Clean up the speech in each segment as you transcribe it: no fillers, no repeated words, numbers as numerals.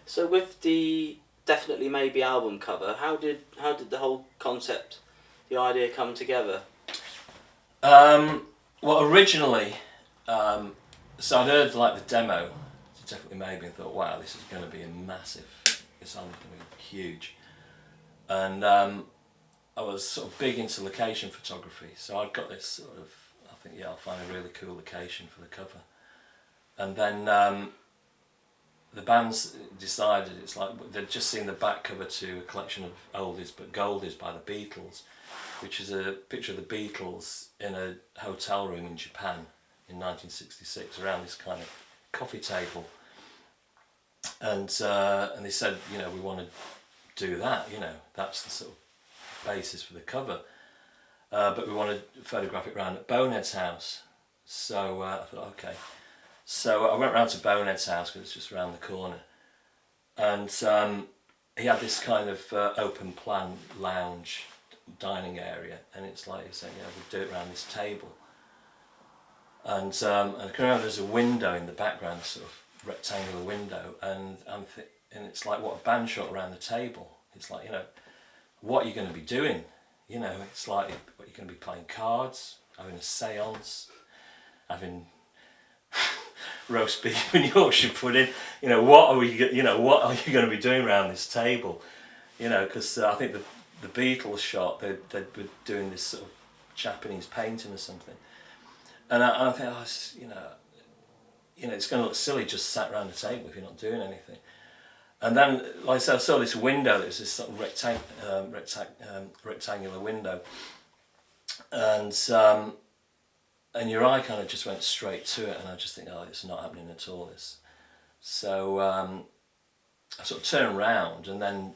So with the Definitely Maybe album cover, how did the whole concept, the idea come together? Well, originally, so I'd heard like the demo, Definitely Maybe, and thought, wow, this is going to be a massive, this album's going to be huge. And I was sort of big into location photography, so I'd got this sort of, I think, yeah, I'll find a really cool location for the cover. And then the bands decided, it's like they'd just seen the back cover to a collection of oldies but goldies by the Beatles, which is a picture of the Beatles in a hotel room in Japan in 1966 around this kind of coffee table. And they said, you know, we want to do that, you know, that's the sort of basis for the cover. But we want to photograph it around at Bonehead's house. So I thought, okay. So I went round to Bonehead's house because it's just around the corner. And he had this kind of open plan lounge dining area, and it's like he said, yeah, we'll do it around this table. And I can remember there's a window in the background, sort of rectangular window, and it's like, what a band shot around the table. It's like, you know, what are you going to be doing? You know, it's like, what, you're going to be playing cards, having a séance, having roast beef and Yorkshire pudding. You know, what are you going to be doing around this table? You know, because I think the Beatles shot, they were doing this sort of Japanese painting or something, and I think, oh, you know, it's going to look silly just sat around the table if you're not doing anything. And then, like I said, I saw this window. There's this sort of rectangular window, and your eye kind of just went straight to it, and I just think, oh, it's not happening at all. This, so I sort of turned around, and then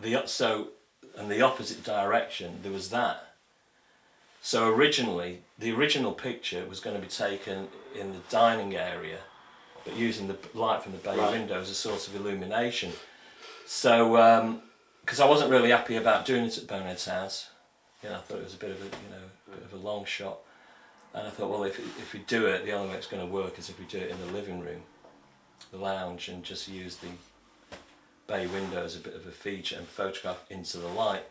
in the opposite direction there was that. So originally, the original picture was going to be taken in the dining area, but using the light from the bay window as a source of illumination. So, because I wasn't really happy about doing it at Bonehead's house, you know, I thought it was a bit of a long shot, and I thought, well, if we do it, the only way it's going to work is if we do it in the living room, the lounge, and just use the bay window as a bit of a feature and photograph into the light.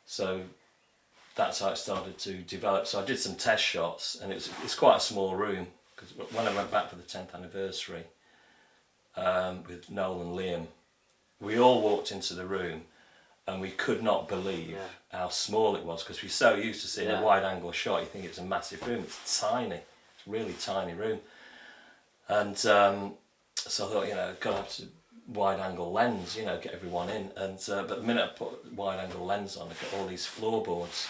So that's how it started to develop. So I did some test shots, and it's quite a small room, because when I went back for the 10th anniversary with Noel and Liam, we all walked into the room and we could not believe how small it was, because we're so used to seeing a wide angle shot, you think it's a massive room. It's tiny, it's a really tiny room. And so I thought, you know, I've got to have to wide angle lens, you know, get everyone in. And but the minute I put wide angle lens on, I got all these floorboards,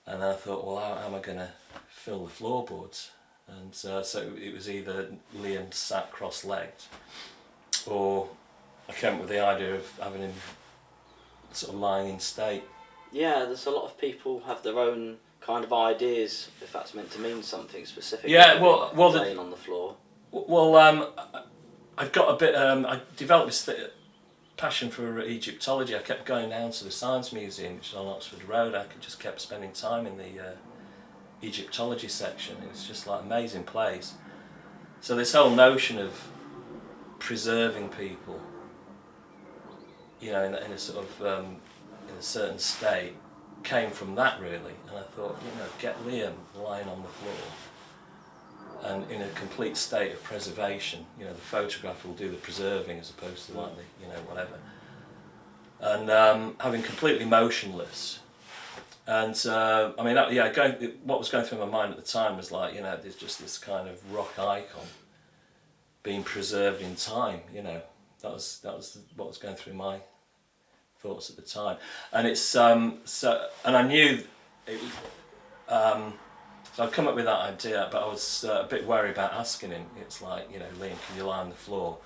and then I thought, well, how am I going to fill the floorboards? And so it was either Liam sat cross-legged, or I came up with the idea of having him sort of lying in state. Yeah, there's a lot of people have their own kind of ideas, if that's meant to mean something specific. Yeah, well, laying on the floor. Well, I've got a bit. I developed this passion for Egyptology. I kept going down to the Science Museum, which is on Oxford Road. I just kept spending time in the Egyptology section. It was just like an amazing place. So this whole notion of preserving people, you know, in a sort of in a certain state, came from that really. And I thought, you know, get Liam lying on the floor and in a complete state of preservation. You know, the photograph will do the preserving as opposed to like the, you know, whatever. And having completely motionless. And I mean, what was going through my mind at the time was like, you know, there's just this kind of rock icon being preserved in time. You know, that was what was going through my thoughts at the time. And it's and I knew it was. So I'd come up with that idea, but I was a bit worried about asking him. It's like, you know, Liam, can you lie on the floor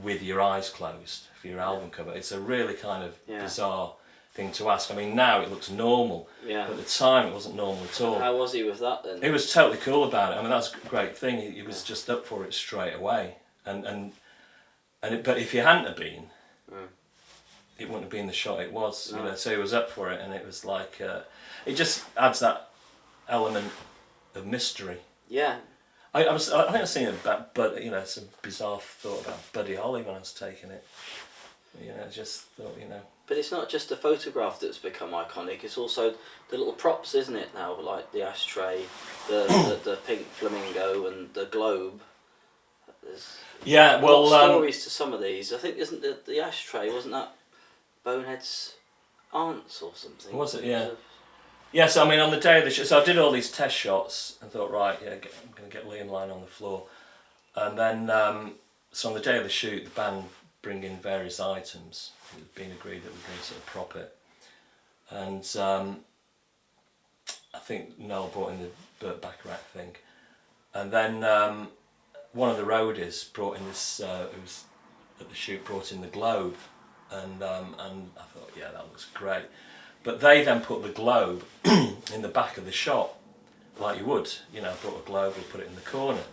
with your eyes closed for your album cover? It's a really kind of bizarre thing to ask. I mean, now it looks normal, but at the time it wasn't normal at all. How was he with that then? He was totally cool about it. I mean, that's a great thing. He was just up for it straight away. But if he hadn't have been, it wouldn't have been the shot it was. No. You know, so he was up for it, and it was like it just adds that element of mystery. Yeah. I think I was thinking about, but some bizarre thought about Buddy Holly when I was taking it. Just thought, But it's not just the photograph that's become iconic. It's also the little props, isn't it? Now, like the ashtray, the pink flamingo, and the globe. There's yeah. Well, stories to some of these. I think isn't the ashtray, wasn't that Bonehead's aunt's or something? Was it? Yeah. Yeah, so I mean, on the day of the show, so I did all these test shots and thought, right, yeah, I'm going to get Liam lying on the floor. And then, so on the day of the shoot, the band bring in various items. It had been agreed that we're going to sort of prop it. And I think Noel brought in the Burt Bacharach thing. And then one of the roadies brought in this, who was at the shoot, brought in the globe. And I thought, yeah, that looks great. But they then put the globe in the back of the shot, like you would. Brought a globe, we put it in the corner.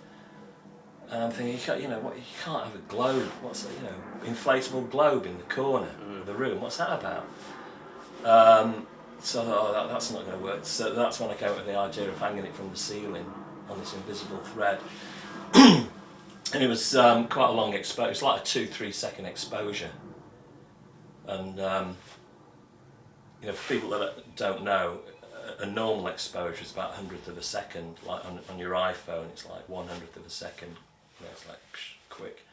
And I'm thinking, you can't have a globe. What's that? Inflatable globe in the corner of the room. What's that about? So I thought, that's not going to work. So that's when I came up with the idea of hanging it from the ceiling on this invisible thread. And it was quite a long exposure. It's like a 2-3 second exposure. And for people that don't know, a normal exposure is about 100th of a second. Like on your iPhone, it's like 100th of a second. It's like quick,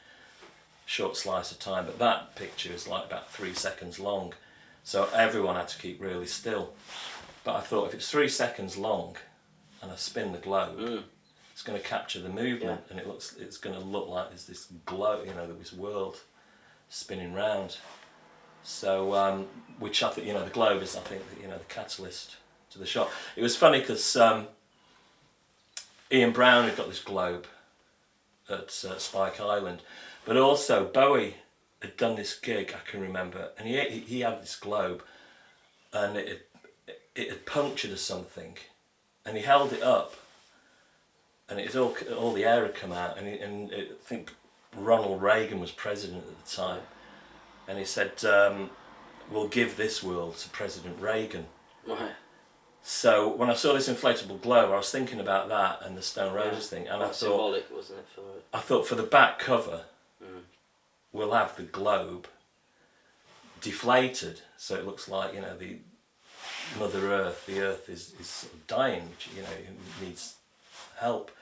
short slice of time. But that picture is like about 3 seconds long. So everyone had to keep really still. But I thought if it's 3 seconds long, and I spin the globe, it's going to capture the movement, and it's going to look like there's this glow, this world spinning round. So, which I think, the globe is, I think, the catalyst to the shot. It was funny because Ian Brown had got this globe at Spike Island, but also Bowie had done this gig, I can remember, and he had this globe, and it had punctured or something, and he held it up, and it had all the air had come out, and I think Ronald Reagan was president at the time. And he said, we'll give this world to President Reagan. Right. So when I saw this inflatable globe, I was thinking about that and the Stone Roses thing. And I thought, symbolic, wasn't it, for it? I thought for the back cover, we'll have the globe deflated. So it looks like, the Mother Earth, the Earth is sort of dying, which, needs help.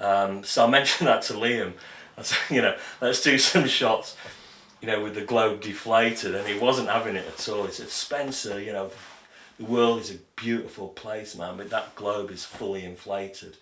So I mentioned that to Liam. I said, let's do some shots. With the globe deflated, and he wasn't having it at all. He said, Spencer, the world is a beautiful place, man, but that globe is fully inflated.